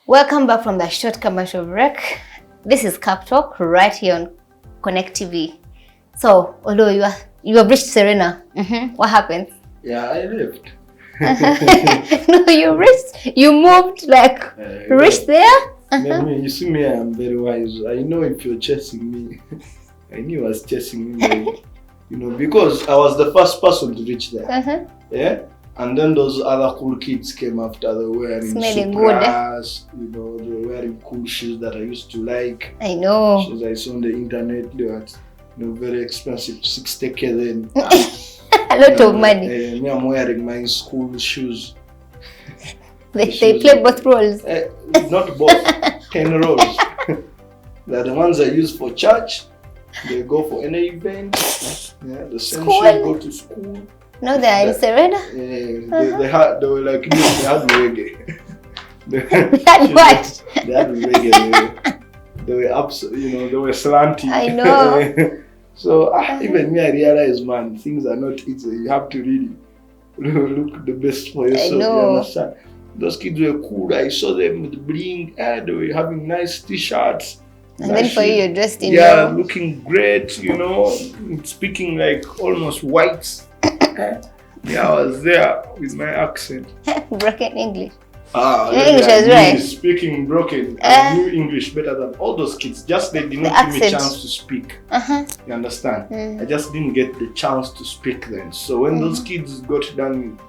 Welcome back from the short commercial break. This is Cap Talk right here on Connect TV. So, although you have reached Serena, what happened? Yeah, I left. No, you moved, like, reached there? You see me, I'm very wise. I know if you're chasing me. I knew you was chasing me, because I was the first person to reach there. Yeah? And then those other cool kids came after. They were wearing Supras, they were wearing cool shoes that I used to like. I know. Shoes I saw on the internet, they were very expensive, 60K then. A lot of money. Me, I'm wearing my school shoes. They play both roles. Not both, 10 roles. They're the ones I use for church. They go for any event. Yeah, the same shoes go to school. No, they are in Serena? Yeah, they were like me, they had reggae. They had what? They had reggae. They were up, they were slanty. I know. So even me, I realized, man, things are not easy. You have to really look the best for yourself. I know. You understand? Those kids were cool. I saw them with bling. They were having nice t-shirts. And then for you, you're dressed in looking great, speaking like almost white. Yeah, I was there with my accent. Broken English. English is right. Speaking broken. I knew English better than all those kids. Just they did not give me a chance to speak. You understand? I just didn't get the chance to speak then. So when those kids got done,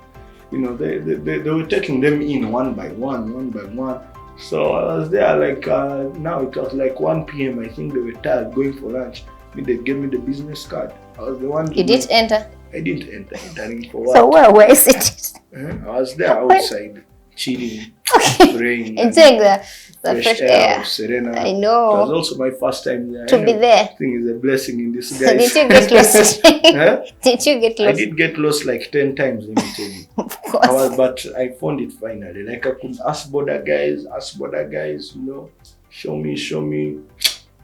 they were taking them in one by one. So I was there now it was like 1 p.m. I think they were tired going for lunch. They gave me the business card. I was the one. You didn't enter? I didn't enter. Entering for what? So where is it? I was there outside, chilling, praying. Enjoying the fresh air of Serena. I know. It was also my first time there. To be there. I think it's a blessing in disguise. So did you get lost? Did you get lost? I did get lost like 10 times, let me tell you. Of course. But I found it finally. Like I could ask border guys, show me.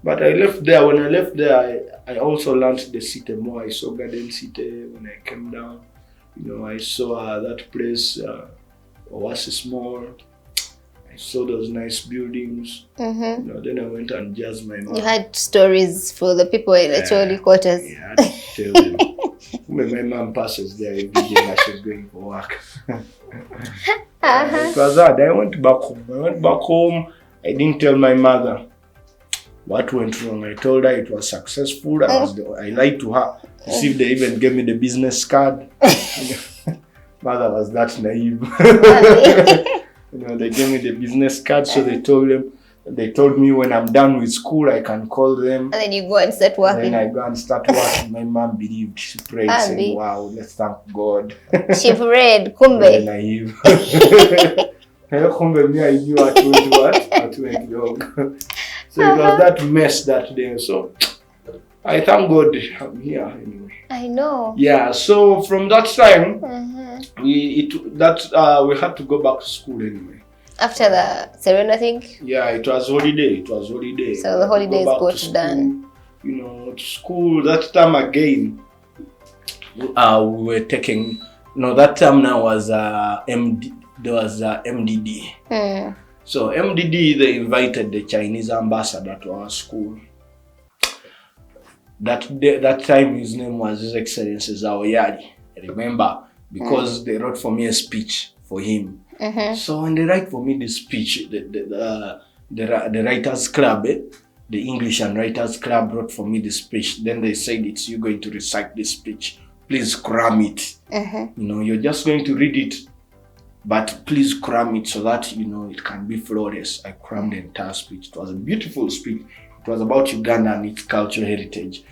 But I left there. When I left there, I also learned the city more. I saw Garden City when I came down. I saw that place, Oasis Mall. I saw those nice buildings. Then I went and jazzed my mom. You had stories for the people in the Choli quarters. Yeah, I had to tell them. When my mom passes there every day that she's going for work. It was hard. I went back home. I didn't tell my mother what went wrong. I told her it was successful. I lied to her to see if they even gave me the business card. Mother was that naive. They gave me the business card, so they told me when I'm done with school I can call them. And then you go and start working. And then I go and start working. My mom believed. She prayed, saying, "Wow, let's thank God." She prayed. Kumbe. Very naive. Kumbe, me, I knew what went wrong. So it was that mess that day. So I thank God I'm here anyway. I know. Yeah. So from that time, we had to go back to school anyway. After the Serena thing. Yeah, it was holiday. So the holidays got done. To school that time again. We were taking. That time now was MD. There was MDD. So MDD, they invited the Chinese ambassador to our school. That time his name was His Excellency Zhao Yali. I remember because they wrote for me a speech for him. So when they write for me the speech, the writers club, the English and Writers Club wrote for me the speech. Then they said, it's you going to recite this speech. Please cram it. You're just going to read it. But please cram it so that, it can be flawless. I crammed the entire speech. It was a beautiful speech. It was about Uganda and its cultural heritage.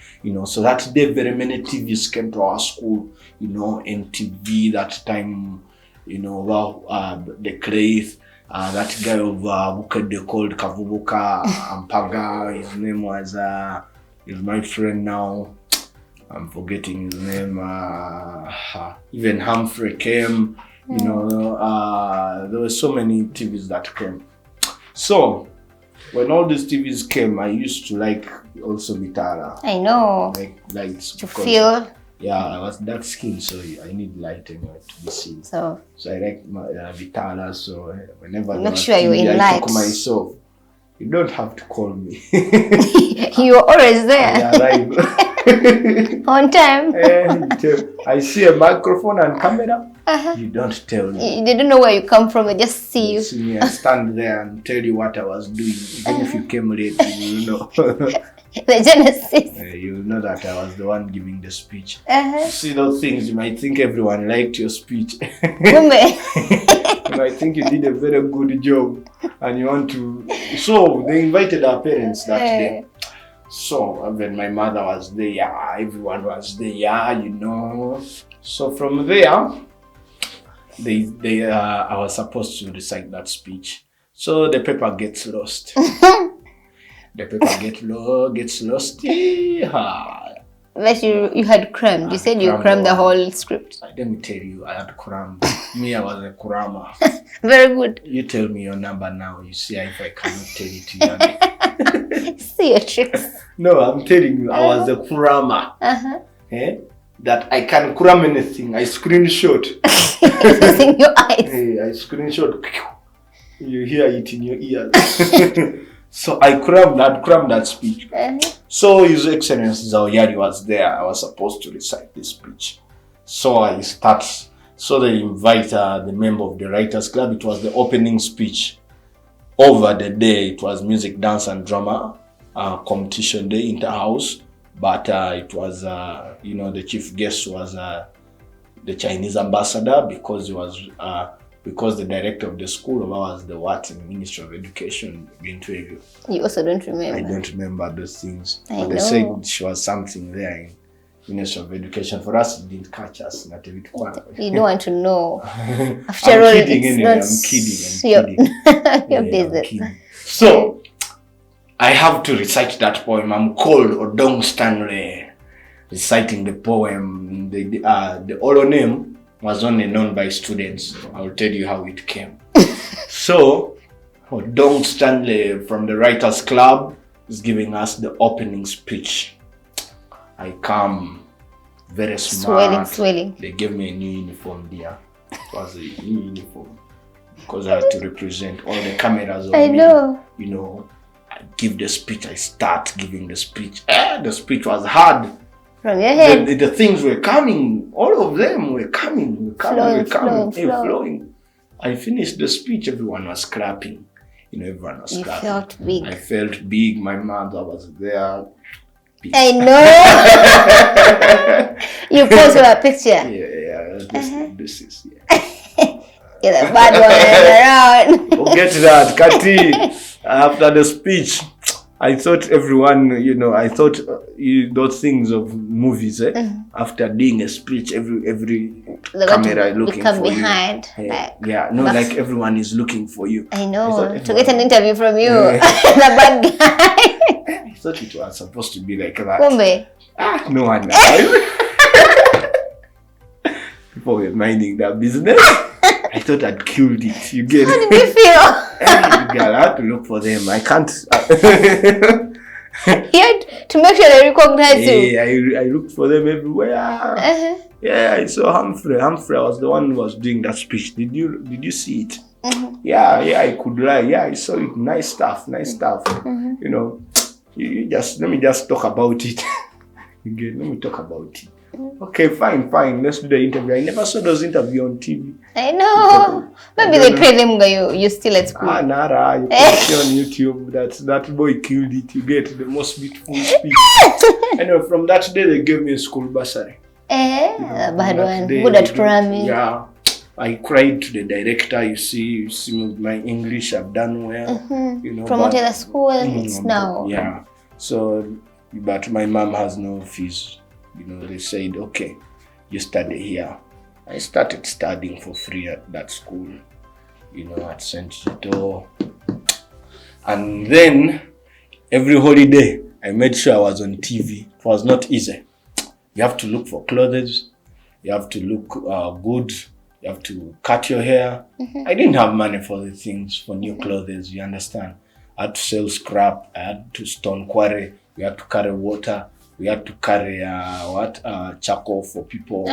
So that day, very many TVs came to our school. NTV that time, the Crave, that guy of Bukede called Kavubuka Ampaga. His name was is my friend now. I'm forgetting his name. Even Humphrey came. You know, there were so many TVs that came. So when all these TVs came, I used to like also Vitala. I know. Like lights. To feel. Yeah, I was dark skinned, so I need light anyway to be seen. So I like Vitala. So whenever make sure you're in I light. took myself. You don't have to call me. You're always there. I arrive. On time. I see a microphone and camera. You don't tell me. They don't know where you come from. They just see you. See me, I stand there and tell you what I was doing. Even if you came late, you know. The genesis. You know that I was the one giving the speech. See those things, you might think everyone liked your speech. You might think you did a very good job and you want to. So they invited our parents that day. So when my mother was there, everyone was there, you know. So from there, I was supposed to recite that speech. So the paper gets lost. The paper gets lost. But you had crammed. You said you crammed the whole script. Let me tell you, I had crammed. Me, I was a crammer. Very good. You tell me your number now. You see if I cannot tell it to you. See your tricks. No, I'm telling you, I was a crammer. That I can cram anything. I screenshot. Using your eyes. I screenshot. You hear it in your ears. So I crammed that speech. So His Excellency Zawiyari was there. I was supposed to recite this speech. So I start. So they invite the member of the Writers Club. It was the opening speech. Over the day, it was music, dance, and drama competition day, inter-house. But it was, the chief guest was the Chinese ambassador because he was because the director of the school was the Ministry of Education in Tweville. You also don't remember? I don't remember those things. But they said she was something there in Ministry of Education. For us, it didn't catch us. Not a bit quiet. You don't want to know. After all, kidding, it's anyway. not I'm kidding. your business. So, I have to recite that poem. I'm called Odong Stanley, reciting the poem. The Ollo name was only known by students. I'll tell you how it came. So, Odong Stanley from the Writers Club is giving us the opening speech. I come very smart. Swelling. They gave me a new uniform there. It was a new uniform because I had to represent all the cameras of me. I know. You know, I give the speech. I start giving the speech. The speech was hard. From your head. The things were coming. All of them were coming. Flowing. I finished the speech. Everyone was clapping. You know, everyone was clapping. You felt big. I felt big. My mother was there. Big. I know. You posted a picture. Yeah. This is. You're the bad one around. Forget that, Kati. After the speech, I thought everyone, those things of movies, after doing a speech, every camera looking for behind, you. Like everyone is looking for you. I know, to get an interview from you, the bad guy. I thought it was supposed to be like that. Kumbe. No one. People were minding their business. I thought I'd killed it. You get it? How did you feel? Girl, I had to look for them. I can't. You had to make sure they recognize you. I looked for them everywhere. Yeah, I saw Humphrey. Humphrey was the one who was doing that speech. Did you see it? Yeah, I could lie. Yeah, I saw it. Nice stuff. You know, let me just talk about it. Let me talk about it. Okay, fine. Let's do the interview. I never saw those interviews on TV. I know. Maybe they pay them you still at school. Nara, you can see on YouTube that boy killed it. You get the most beautiful speech. Anyway, from that day they gave me a school bursary. Bad one. Good at cramming. Yeah. I cried to the director. You see my English, I've done well. Promoted the school, it's now. Yeah. So, but my mom has no fees. They said, okay, you study here. I started studying for free at that school. at St. Tito. And then every holiday, I made sure I was on TV. It was not easy. You have to look for clothes. You have to look good. You have to cut your hair. I didn't have money for the things, for new clothes, you understand. I had to sell scrap. I had to stone quarry. We had to carry water. We had to carry charcoal for people.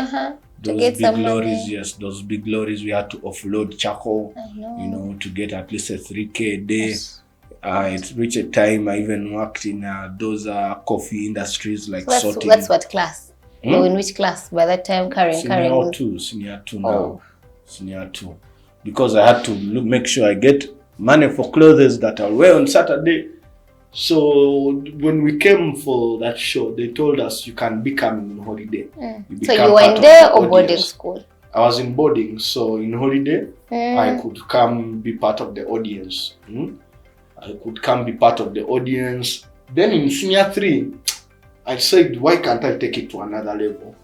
Those big lorries, yes, those big lorries. We had to offload charcoal, to get at least a 3K a day. Yes. It reached a time I even worked in those coffee industries like sorting. That's what class? In which class by that time? Senior 2 now. Senior 2. Because I had to make sure I get money for clothes that I'll wear on Saturday. So when we came for that show, they told us you can become in holiday. So you were in there or boarding school? I was in boarding, so in holiday, I could come be part of the audience. I could come be part of the audience. Then in senior 3, I said, why can't I take it to another level?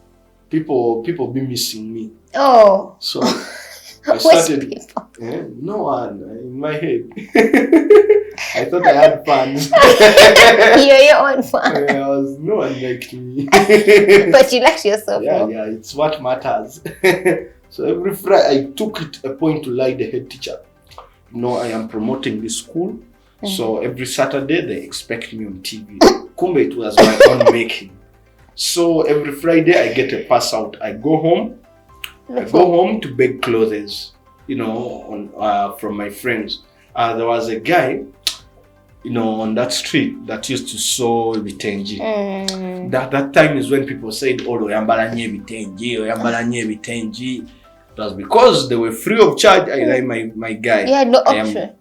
People be missing me. Oh. So I started. No one in my head. I thought I had fans. You're your own fan. No one liked me. But you liked yourself. Yeah, it's what matters. So every Friday, I took it a point to lie the head teacher. I am promoting this school. So every Saturday, they expect me on TV. Kumbe, it was my own making. So every Friday, I get a pass out. I go home. To beg clothes, from my friends. There was a guy, on that street that used to sew vitenji. That time is when people said, "Oh, yambala nye vitenji." It was because they were free of charge. I like my guy. You had no option.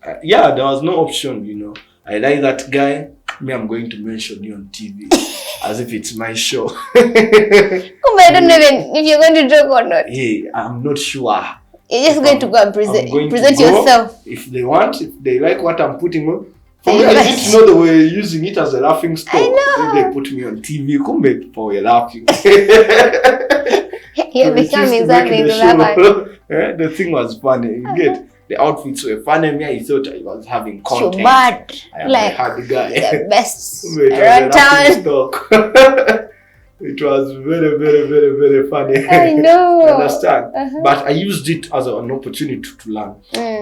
There was no option. I like that guy. I'm going to mention you on TV. As if it's my show. I don't know if you're going to joke or not. Hey, I'm not sure. You're just going to go and present yourself. If they want, if they like what I'm putting on. For me, I didn't know they were using it as a laughing stock. I know. Then they put me on TV. Kumbe, people were laughing. You're becoming something to laugh at. The thing was funny. You get. The outfits were funny. I thought I was having content. You're mad. I had the guy. The best around town. It was very, very, very, very funny. I know. You understand? But I used it as an opportunity to learn.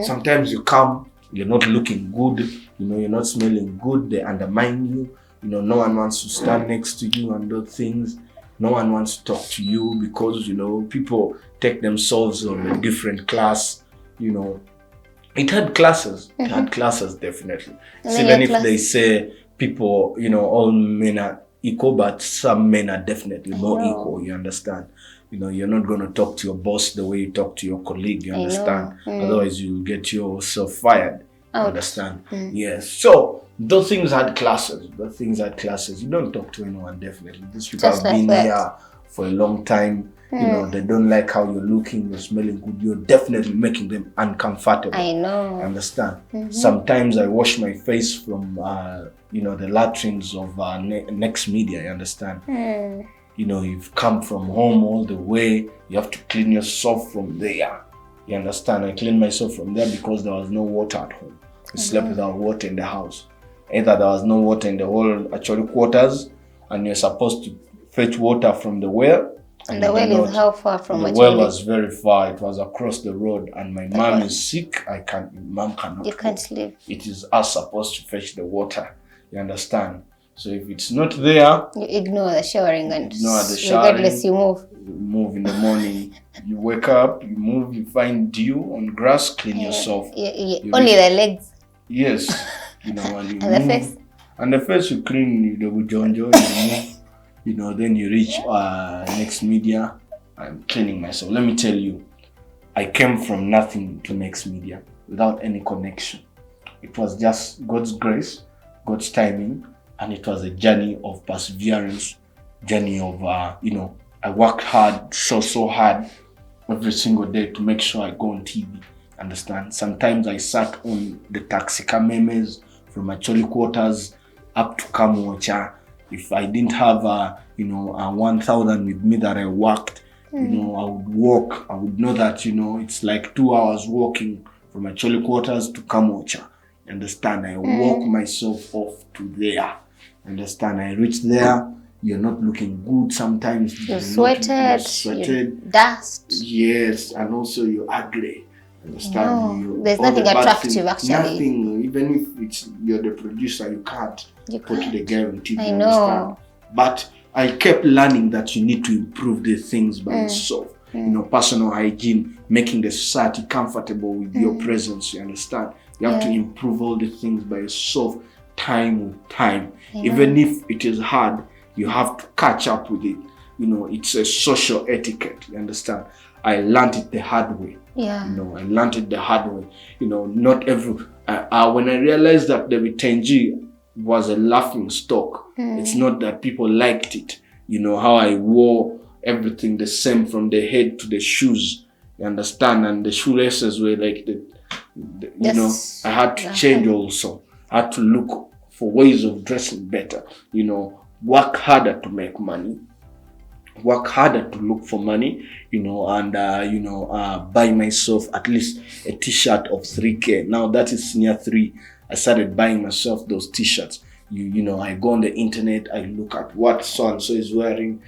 Sometimes you come, you're not looking good, you're not smelling good, they undermine you. No one wants to stand next to you and do things. No one wants to talk to you because, people take themselves on a different class. It had classes. It had classes, definitely. Even if they say people, all men are equal, but some men are definitely more equal, you understand? You're not going to talk to your boss the way you talk to your colleague, you understand? Otherwise, you'll get yourself fired, you understand? Yes. So, those things had classes. You don't talk to anyone, definitely. These people have been here for a long time. They don't like how you're looking, you're smelling good. You're definitely making them uncomfortable. I know. Understand? Sometimes I wash my face from, the latrines of Next Media. You understand? You've come from home all the way. You have to clean yourself from there. You understand? I cleaned myself from there because there was no water at home. I slept without water in the house. Either there was no water in the whole quarters, and you're supposed to fetch water from the well. And the well is how far from the well was very far. It was across the road, and my mom is sick. Mom cannot. You can't live. It is us supposed to fetch the water. You understand? So if it's not there, you ignore the showering regardless you move. You move in the morning. You wake up, you move, you find dew on grass, clean yourself. Only the legs. Yes. And you and move. The face. And the face you clean, you move. Then you reach Next Media. I'm cleaning myself. Let me tell you, I came from nothing to Next Media without any connection. It was just God's grace, God's timing, and it was a journey of perseverance, journey of, I worked hard, so hard every single day to make sure I go on TV. Understand? Sometimes I sat on the taxi memes from my Choli quarters up to Kamuocha. If I didn't have a 1,000 with me that I worked, I would walk. I would know that, it's like 2 hours walking from Acholi quarters to Kamocha. You understand? I walk myself off to there. You understand? I reach there. You're not looking good sometimes. You're sweated. Dust. Yes, and also you're ugly. Understand? There's nothing attractive actually. Nothing. Even if you're the producer, you can't put the guy on TV. I know. Understand? But I kept learning that you need to improve the things by yourself. Personal hygiene, making the society comfortable with your presence. You understand? You have to improve all the things by yourself, time with time. Even if it is hard, you have to catch up with it. It's a social etiquette. You understand? I learned it the hard way. Yeah. I learned it the hard way. Not every. When I realized that the Vitenji was a laughing stock, it's not that people liked it. How I wore everything the same from the head to the shoes. You understand? And the shoelaces were like I had to change also. I had to look for ways of dressing better. Work harder to make money. Work harder to look for money, and buy myself at least a t-shirt of 3K. Now that is near 3. I started buying myself those t-shirts. I go on the internet, I look at what so-and-so is wearing,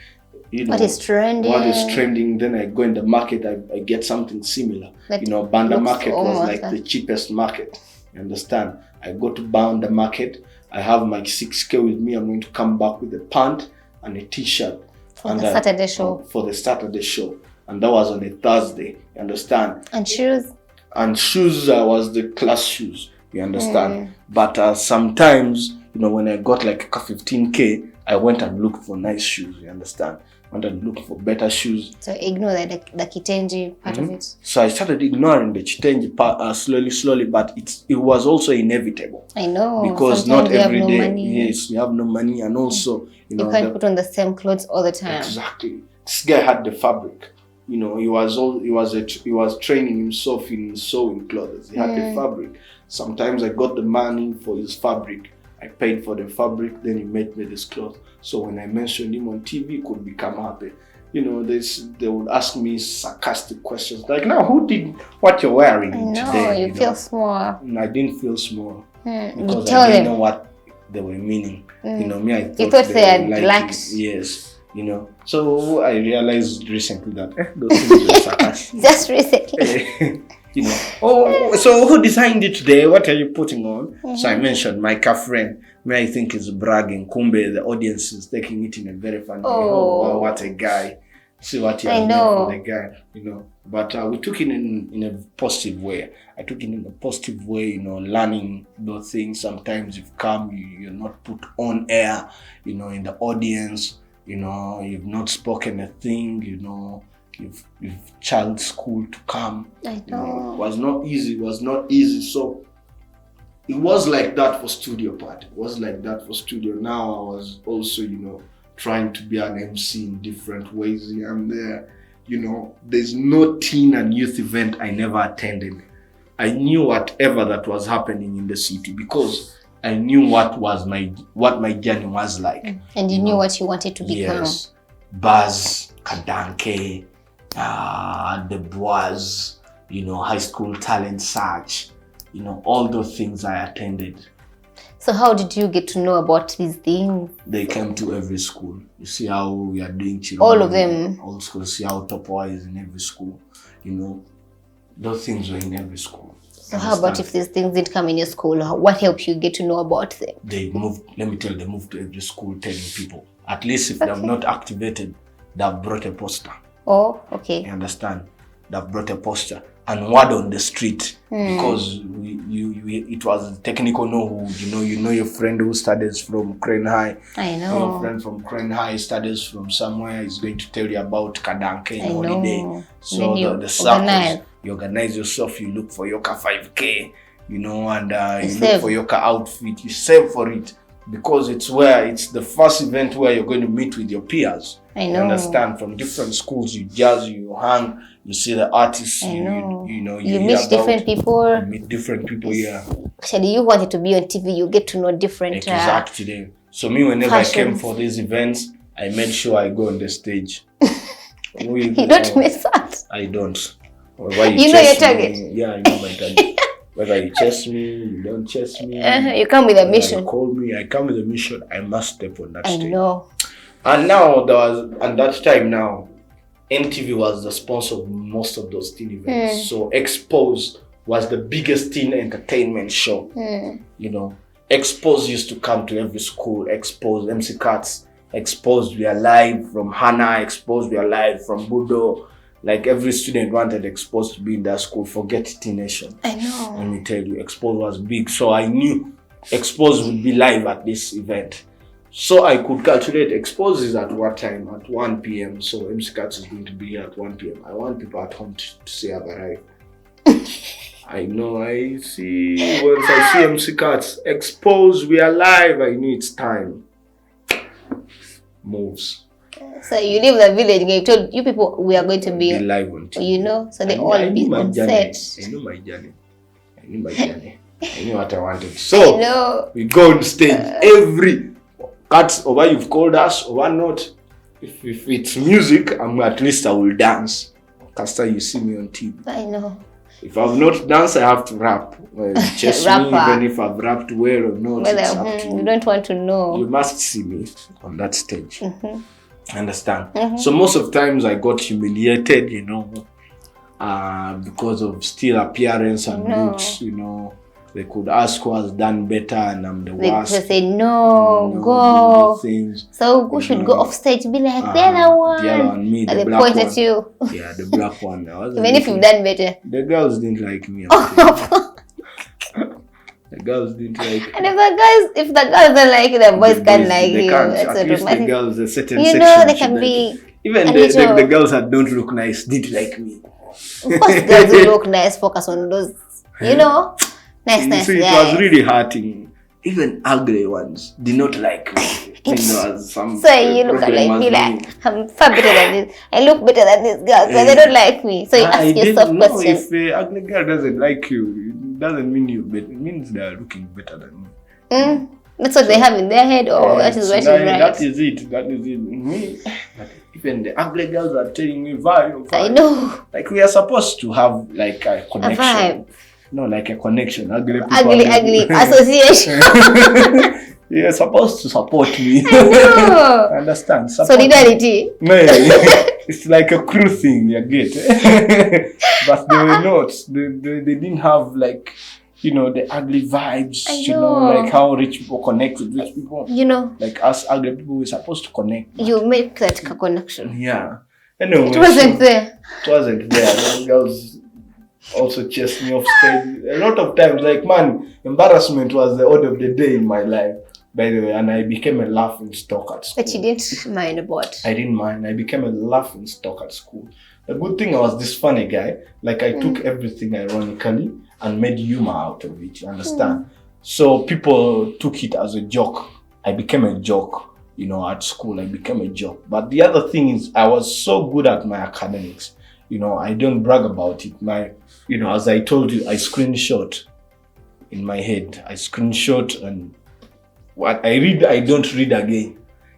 what is trending. Then I go in the market, I get something similar. Banda market was like the cheapest market. You understand? I go to Banda market, I have my 6K with me. I'm going to come back with a pant and a t-shirt. For the Saturday show. For the Saturday show. And that was on a Thursday. You understand? And shoes? And shoes was the class shoes. You understand? But sometimes, when I got like 15K, I went and looked for nice shoes. You understand? I went and looked for better shoes. So ignore the Kitenji part of it. So I started ignoring the Kitenji part slowly, but it was also inevitable. I know. Because sometimes not every day. Money. Yes, you have no money, and also you can't put on the same clothes all the time. Exactly. This guy had the fabric. He was training himself in sewing clothes. He had the fabric. Sometimes I got the money for his fabric. I paid for the fabric, then he made me this cloth. So when I mentioned him on TV, he could become happy. They would ask me sarcastic questions like, "Now, who did what you're wearing today?" You feel small. And I didn't feel small because I didn't know what they were meaning. I thought you thought they had liked. Yes. So I realized recently that those things were sarcastic. Just recently. So who designed it today? What are you putting on? So I mentioned my friend. I think is bragging. Kumbe, the audience is taking it in a very funny way. Oh, wow, what a guy. See what he has done for the guy, But we took it in a positive way. I took it in a positive way, learning those things. Sometimes you've come, you're not put on air, in the audience, you've not spoken a thing, you've child school to come. I know. It was not easy. So it was like that for studio part. It was like that for studio. Now I was also, trying to be an MC in different ways here and there. There's no teen and youth event I never attended. I knew whatever that was happening in the city because I knew what my journey was like. And you knew what you wanted to become. Yes. Buzz, Kadanke, the Bois, high school talent search, all those things I attended. So how did you get to know about these things? They came to every school. You see how we are doing children. All of them. All schools. See how Topwa is in every school. Those things were in every school. So how about if these things didn't come in your school? What helped you get to know about them? They moved, let me tell you, they moved to every school telling people. At least if they have not activated, they have brought a poster. Oh, okay. You understand? They have brought a poster. And word on the street, because it was technical know-how. You know your friend who studies from Crane High. I know. Your friend from Crane High studies from somewhere is going to tell you about Kadanke in holiday. So the circles, you organize yourself, you look for Yoka 5K, and you look for Yoka outfit, you save for it. Because it's the first event where you're going to meet with your peers. I know. You understand? From different schools, you jazz, you hang, you see the artists, you meet different people. You meet different people, yeah. Actually, you wanted to be on TV, you get to know different exactly. So me, whenever I came for these events, I made sure I go on the stage. You don't miss that. I don't. Whether You know your chase target. me, yeah, I know my target. Whether you chase me, you don't chase me. You come with a You mission. call me, I come with a mission. I must step on that I stage. know. And now at that time now, MTV was the sponsor of most of those teen events. So Expose was the biggest teen entertainment show. You know, Expose used to come to every school. Expose, MC Cats, Expose, we are live from Hana. Expose, we are live from Budo. Like every student wanted Expose to be in that school. Forget Teen Nation. I know. Let me tell you, Expose was big. So I knew Expose would be live at this event. So I could calculate Expose is at what time? At 1 p.m. So MC Cats is going to be here at 1 p.m. I want people at home to say I've arrived. I know, I see. Once I see MC Cats, Expose, we are live. I knew it's time. Moves. So you leave the village and you told you people we are going to be live on TV. You know, so they all be on set. I knew my journey. I knew what I wanted. So we go on stage every Cats, over you've called us, over not. If it's music, at least I will dance. Caster, you see me on TV. I know. If I've not danced, I have to rap. Well, chase me, even if I've rapped well or not. It's up to you. You don't want to know. You must see me on that stage. Understand? So most of the times I got humiliated, you know, because of still appearance and looks, you know. They could ask who has done better and I'm the worst. They say, no, go. Things, so who should go off stage? Be like, the other one. The other one, me, and the they black point one. at you. Yeah, the black one. Even if you've done better. The girls didn't like me. The girls didn't like me. And if the girls don't like you, the boys can't like you. At least the girls, a certain you section. know, they can be... Even the girls that don't look nice didn't like me. Of course, girls who look nice focus on those, you know. Nice. It was really hurting. Even ugly ones did not like me. So you look at me like, I'm far better than this. I look better than this girl, but they don't like me. So you ask yourself questions. If an ugly girl doesn't like you, it doesn't mean you better. It means they are looking better than me. That's what they have in their head. That is what is right. That is it. Me. Even the ugly girls are telling me vibe. I know. Like we are supposed to have like a connection. A vibe. No, like a connection. Ugly association. You're supposed to support me. I know. Understand? Solidarity. Man, it's like a crew thing, you get. But they were not. They didn't have like, you know, the ugly vibes. You know, like how rich people connect with rich people. You know. Like us ugly people, we're supposed to connect. You make that connection. Yeah. Anyway, it wasn't there. It wasn't there. Those girls also chased me off stage. A lot of times, like, man, embarrassment was the order of the day in my life, by the way, and I became a laughing stock at school. But you didn't mind about? I didn't mind. I became a laughing stock at school. The good thing, I was this funny guy. Like, I took everything ironically and made humor out of it, you understand? So people took it as a joke. I became a joke, you know, at school. I became a joke. But the other thing is, I was so good at my academics. You know, I don't brag about it. You know, as I told you, I screenshot in my head. I screenshot, and what I read, I don't read again.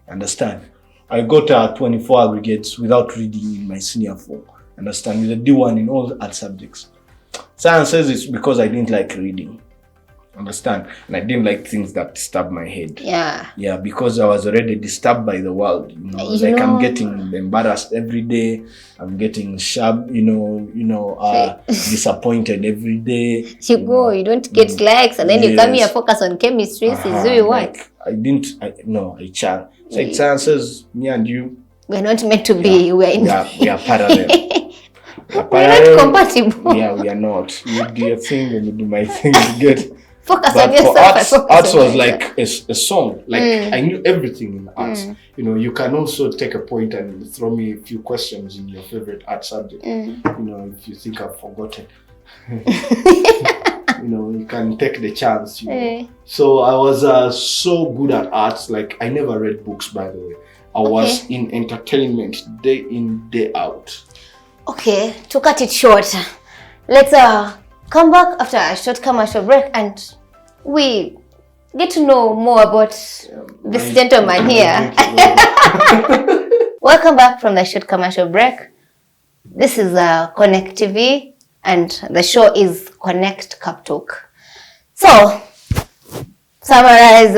Understand? I got 24 aggregates without reading in my senior 4. Understand? With a D1 in all art subjects. Science says it's because I didn't like reading. Understand? And I didn't like things that disturb my head. Yeah, because I was already disturbed by the world. You know, I'm getting embarrassed every day. I'm getting sharp, disappointed every day. You don't get likes, and then you come here focus on chemistry. This is who you want. I chat. So science says me and you, we're not meant to be. We are parallel. We're not compatible. Yeah, we are not. You do your thing and you do my thing. You get. Focus on yourself. Arts was like a song. Like I knew everything in arts. You know, you can also take a point and throw me a few questions in your favorite art subject. You know, if you think I've forgotten. You know, you can take the chance. You know. So I was so good at arts. Like I never read books, by the way. I was in entertainment day in, day out. Okay, to cut it short, let's come back after a short commercial break and we get to know more about this gentleman here. Welcome back from the short commercial break. This is Connect TV, and the show is Connect Cup Talk. So, summarize.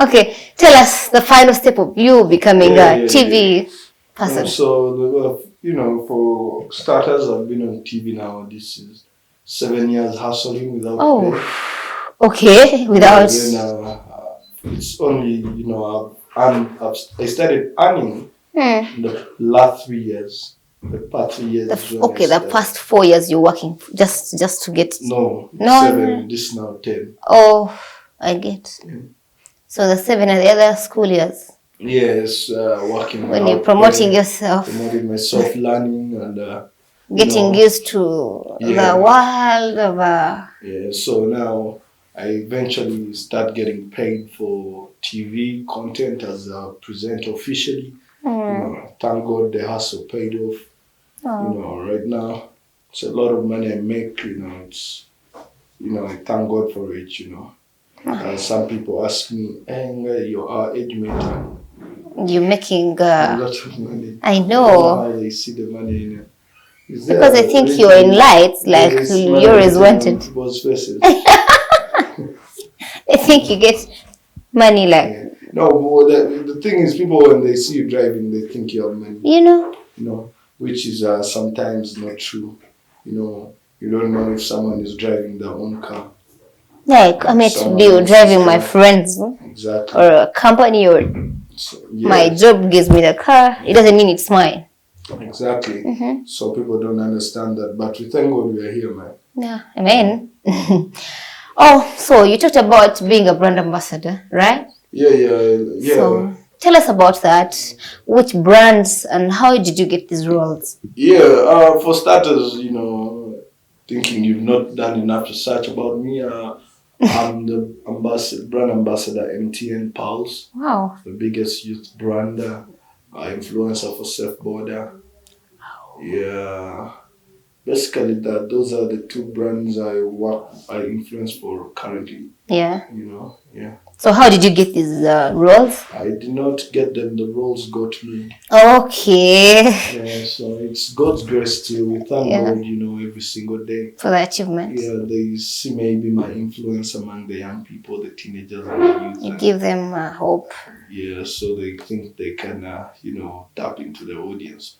Okay, tell us the final step of you becoming a TV person. So, for starters, I've been on TV now. This is 7 years hustling without pay. Okay, without. Then, it's only, I started earning in the last 3 years. The past 3 years. The past 4 years you're working just to get. No, 7. This now 10. Oh, I get. Yeah. So the 7 are the other school years. Yes, working. When you're promoting yourself. Promoting myself, learning and getting used to the world of. Yeah. So now I eventually start getting paid for TV content as a presenter officially. Thank God the hustle paid off. Right now it's a lot of money I make. It's I thank God for it. Some people ask me, "Hey, you're our age mate. You're making a lot of money." I know. How they see the money. Because I think you're in lights, like yours is wanted. I think you get money like. Yeah. No, but the thing is, people when they see you driving, they think you have money. Which is sometimes not true. You don't know if someone is driving their own car. Like I met you driving my friends. Exactly. Or a company or my job gives me the car. It doesn't mean it's mine. Exactly. So people don't understand that, but we thank God we are here, man. Yeah, amen. Oh, so you talked about being a brand ambassador, right? Yeah. So tell us about that. Which brands and how did you get these roles? Yeah, for starters, thinking you've not done enough research about me, I'm the brand ambassador MTN Pulse. Wow. The biggest youth brand, influencer for Surfboarder. Yeah. Basically, those are the two brands I influence for currently. Yeah. Yeah. So how did you get these roles? I did not get them. The roles got me. Okay. Yeah, so it's God's grace still. We thank God, every single day. For the achievement. Yeah, they see maybe my influence among the young people, the teenagers and the youth. You give them hope. Yeah, so they think they can, tap into the audience.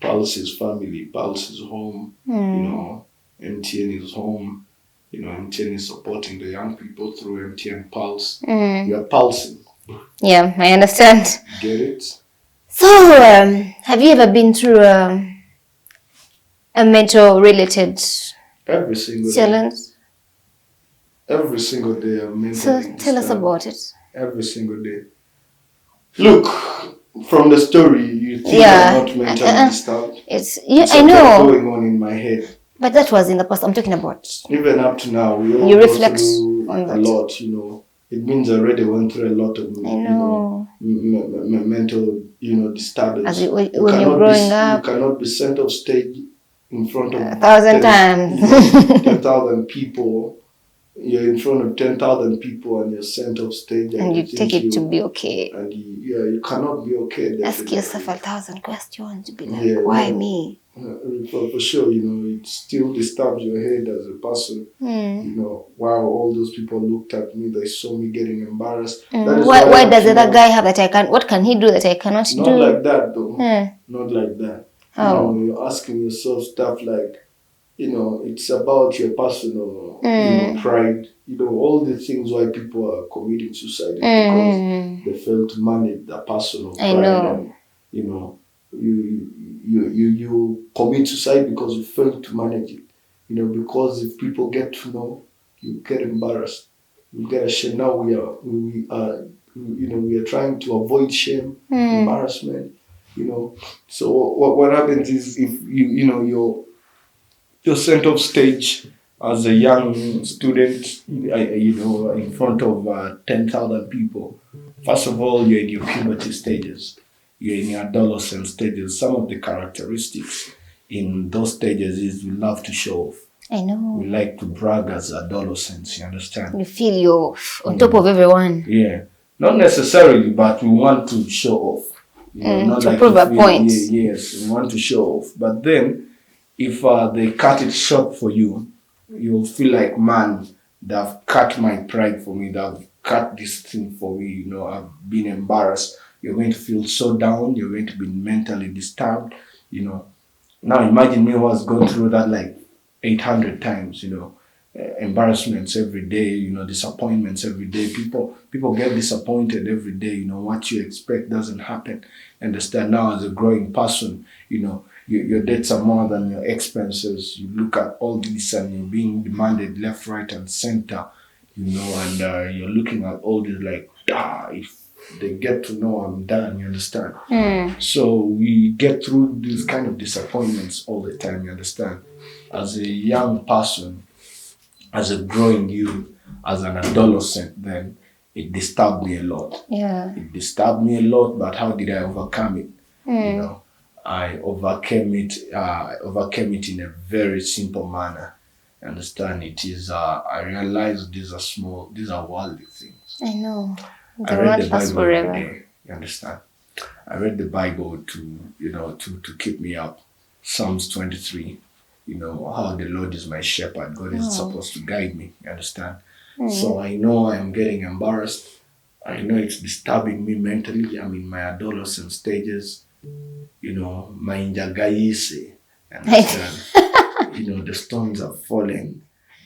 Pulse is family, Pulse is home, MTN is home, MTN is supporting the young people through MTN Pulse. You are pulsing. Yeah, I understand. Get it? So, have you ever been through a mental related every single challenge? Every single day I'm mentally So, tell us about it. Every single day. Look, from the story, you think I'm not mentally disturbed. I know. Going on in my head. But that was in the past. I'm talking about. Even up to now, we all you go reflect through on that. A lot, It means I already went through a lot of, mental, disturbance. When you're growing up. You cannot be sent off stage in front of 1,000 times. 10,000 people. You're in front of 10,000 people and you're sent off stage. And you take it to be okay. And you cannot be okay. Ask yourself 1,000 questions to be like, why me? For sure, it still disturbs your head as a person. Wow, all those people looked at me, they saw me getting embarrassed. Why does the other guy have that I can't? What can he do that I cannot do? Not like that, though. Not like that. Oh. You're asking yourself stuff like, it's about your personal pride. All the things why people are committing suicide is because they fail to manage their personal pride. I know. And, you commit suicide because you fail to manage it. Because if people get to know, you get embarrassed. You get ashamed. Now we are trying to avoid shame, embarrassment. So what happens is if you're sent off stage as a young student, in front of 10,000 people. First of all, you're in your puberty stages. You're in your adolescent stages. Some of the characteristics in those stages is we love to show off. I know. We like to brag as adolescents, you understand? You feel you're on top of everyone. Yeah. Not necessarily, but we want to show off. You know, not to like prove a point. Yes, you want to show off. But then, if they cut it short for you, you'll feel like, man, they've cut my pride for me. They've cut this thing for me. You know, I've been embarrassed. You're going to feel so down. You're going to be mentally disturbed. You know, now imagine me who has gone through that like 800 times. You know, embarrassments every day. You know, disappointments every day. People get disappointed every day. You know, what you expect doesn't happen. Understand, now as a growing person, you know, your debts are more than your expenses. You look at all this and you're being demanded left, right, and center, you know, and you're looking at all this like, if they get to know I'm done, you understand? So we get through these kind of disappointments all the time, you understand? As a young person, as a growing youth, as an adolescent, then it disturbed me a lot. Yeah. It disturbed me a lot, but how did I overcome it? You know, I overcame it in a very simple manner. Understand? It is, I realized these are worldly things. I know. I read the Bible every day. You understand? I read the Bible to keep me up. Psalms 23, you know, how the Lord is my shepherd. God is supposed to guide me. You understand? So I know I'm getting embarrassed. I know it's disturbing me mentally. I'm in my adolescent stages. You know, my injagaise. Understand? You know, the stones are falling.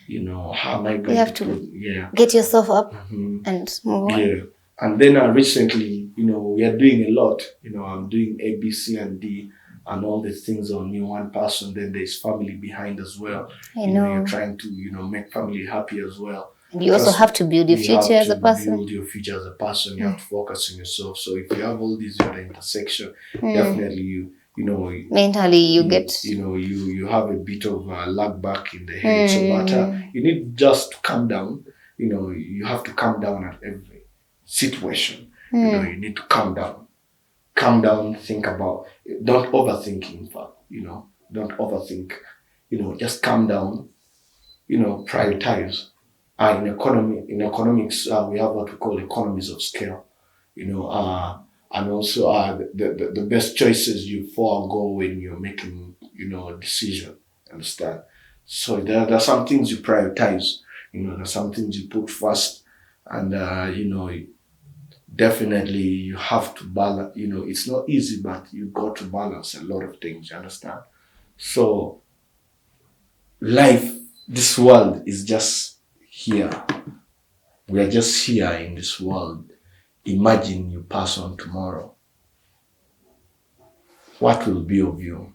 You know, how am I going you have to get yourself up and move on. Yeah. And then recently, you know, we are doing a lot. You know, I'm doing A, B, C, and D, and all the things on me, one person. Then there's family behind as well. I know. You're trying to, you know, make family happy as well. And you also have to build your future as a person. Build your future as a person. You have to focus on yourself. So if you have all these at the intersection, definitely you know, mentally you get, you know, you have a bit of lag back in the head. So but you need just to calm down. You know, you have to calm down at every situation. You know, you need to calm down, think about, don't overthink. In fact, you know, don't overthink. You know, just calm down. You know, prioritize. In economics, we have what we call economies of scale. You know, and also the best choices you forego when you're making, you know, a decision. Understand? So there are some things you prioritize. You know, there's some things you put first, and you know, definitely you have to balance. You know, it's not easy, but you got to balance a lot of things. You understand? So life, this world is just here. We are just here in this world. Imagine you pass on tomorrow. What will be of you?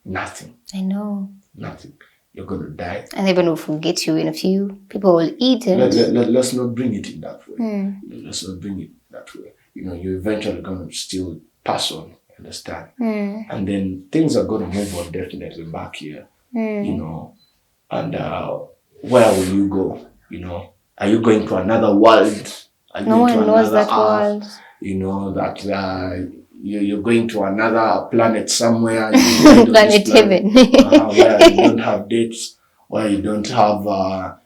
Nothing. I know. Nothing. You're going to die. And everyone will forget you in a few. People will eat it. Let's not bring it in that way. Let's not bring it that way. You know, you're eventually going to still pass on. Understand? And then things are going to move on definitely back here. You know, and where will you go? You know, are you going to another world? No one knows that world. You know, that you're going to another planet somewhere. Planet heaven. Where you don't have dates, where you don't have,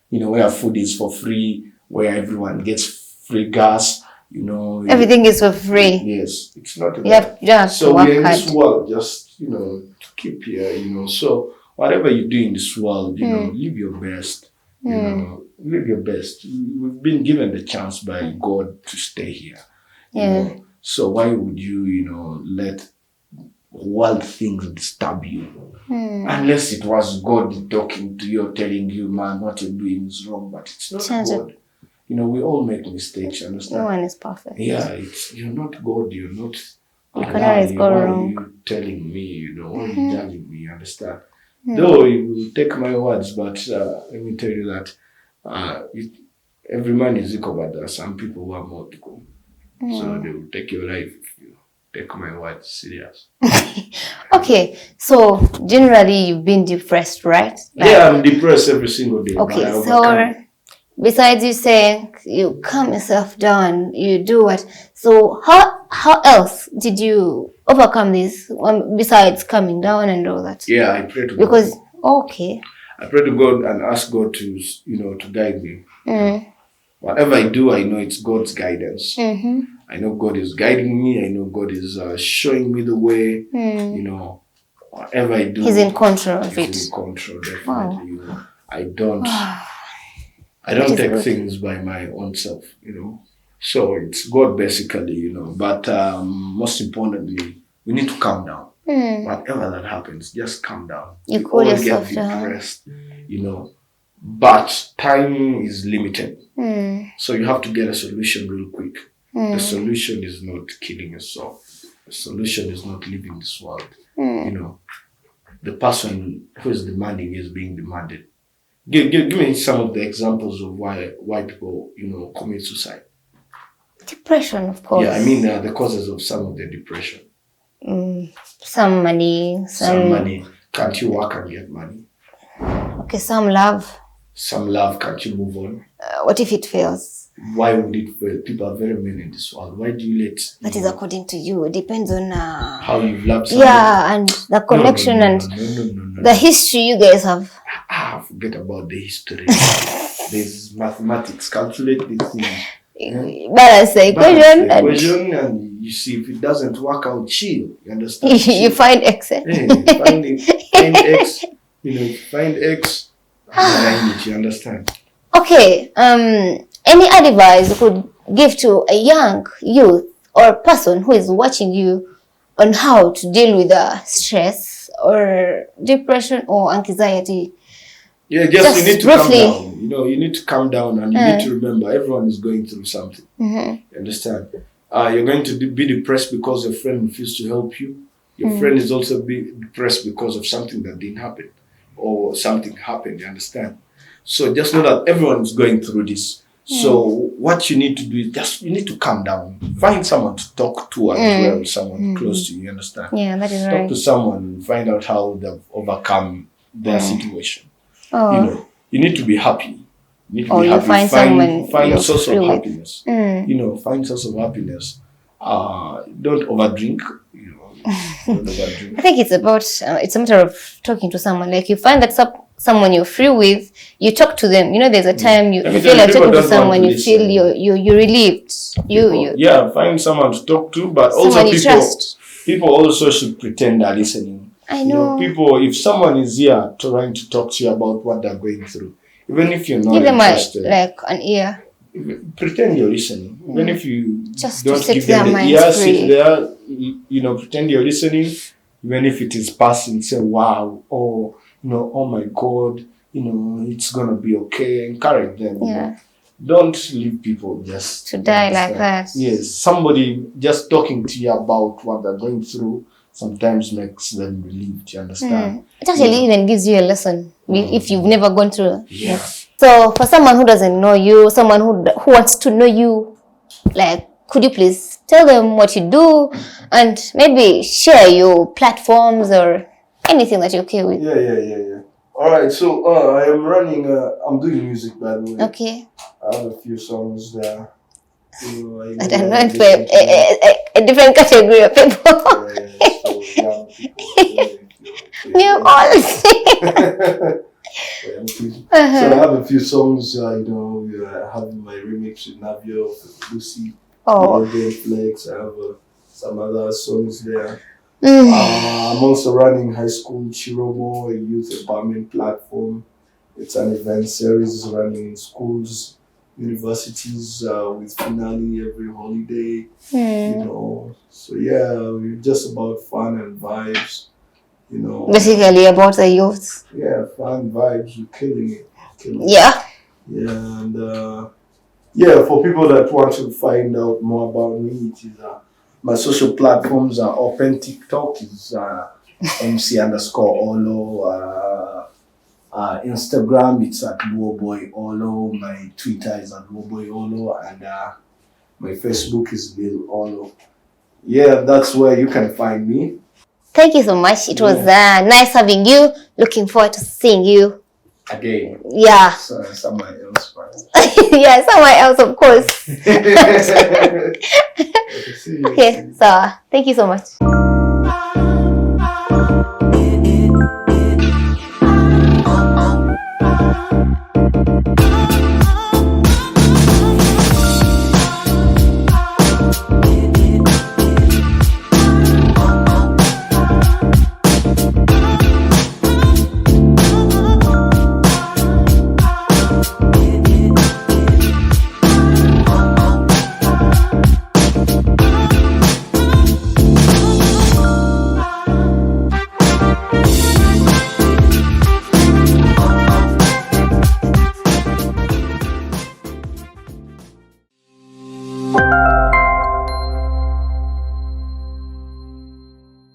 you know, where food is for free, where everyone gets free gas, you know. Everything is for free. Yes, it's not. You don't have so to work we're in hard. this world, just, you know, to keep here, you know. So whatever you do in this world, you know, live your best. You know, live your best. We've been given the chance by God to stay here. You know? So why would you, you know, let world things disturb you? Unless it was God talking to you, telling you, man, what you're doing is wrong. But it's not God. You know, we all make mistakes, understand? No one is perfect. Yeah, you're not God, you're not You can always go wrong. Why are you telling me, you know, why are you judging me, understand? Though you take my words, but let me tell you that every man is equal, but there are some people who are more equal. So they will take your life if you take my words serious. Okay, so generally you've been depressed, right? Yeah, I'm depressed every single day. Okay, so besides you saying you calm yourself down, you do what? So how else did you overcome this besides calming down and all that? Yeah, I pray to God. Because okay, I pray to God and ask God to, you know, to guide me. Whatever I do, I know it's God's guidance. I know God is guiding me. I know God is showing me the way. You know, whatever I do, He's in control of it. He's in control, definitely. Wow. You know, I don't take things by my own self. You know, so it's God basically. You know, but most importantly, we need to calm down. Whatever that happens, just calm down. You cool yourself get depressed, you know. But time is limited. So you have to get a solution real quick. The solution is not killing yourself. The solution is not leaving this world. You know, the person who is demanding is being demanded. Give me some of the examples of why people, you know, commit suicide. Depression, of course. Yeah, I mean the causes of some of the depression. Some money. Some money. Can't you work and get money? Okay, some love. Some love. Can't you move on? What if it fails? Why would it fail? People are very mean in this world. Why do you let... That is according to you. It depends on... how you love somebody. Yeah, and the connection and the history you guys have. Forget about the history. There's mathematics. Calculate this thing. Balance the equation. And you see if it doesn't work out, chill. You understand? You find X. Find X. You know, find X. Behind it, you understand? Okay. Any advice you could give to a young youth or person who is watching you on how to deal with stress or depression or anxiety? Yeah, just you need to calm down. You know, you need to calm down and you need to remember everyone is going through something. You understand? You're going to be depressed because your friend refused to help you. Your friend is also be depressed because of something that didn't happen or something happened, you understand? So just know that everyone is going through this. So what you need to do is just, you need to calm down. Find someone to talk to as well, someone close to you, you understand? Yeah, that is right. Talk to someone, find out how they've overcome their situation. You know, you need to be happy. You need to be happy. Find a source of happiness. You know, find source of happiness. Don't overdrink. You know, don't overdrink. I think it's about it's a matter of talking to someone. Like you find that someone you're free with, you talk to them. You know, there's a time you feel like talking to someone, you feel you're relieved. Yeah, find someone to talk to, but also people also should pretend they're listening. I know. You know, people, if someone is here trying to talk to you about what they're going through, even if you're not interested, like an ear. Pretend you're listening. Even if you just don't give them the ear, sit there, you know, pretend you're listening. Even if it is passing, say, wow, or, you know, oh my God, you know, it's going to be okay. Encourage them. Yeah. You know? Don't leave people just to die like that. Yes, somebody just talking to you about what they're going through sometimes makes them relieved, you understand? It actually even gives you a lesson if you've never gone through. Yeah. So for someone who doesn't know you, someone who wants to know you, like, could you please tell them what you do and maybe share your platforms or anything that you're okay with? Yeah. All right, so I am running, I'm doing music, by the way. Okay. I have a few songs there. You know, I don't know if a different category of people. So young people. New all. So I have a few songs, you know, I have my remix with Navio, Lucy, Flex. I have some other songs there. I'm also running High School Chiromo, a youth empowerment platform. It's an event series running in schools, universities, with finale every holiday. You know, so yeah, we're just about fun and vibes. You know, basically about the youth. Yeah, fun vibes. You're killing it. Yeah. Yeah, and for people that want to find out more about me, it is my social platforms are open. TikTok is MC_Ollo. Instagram, it's at Boy Ollo. My Twitter is at Boy Ollo, and my Facebook is Lil Ollo. Yeah, that's where you can find me. Thank you so much. It was nice having you. Looking forward to seeing you again. Yeah. Somewhere else, right? Yeah, somewhere else, of course. Okay, so thank you so much.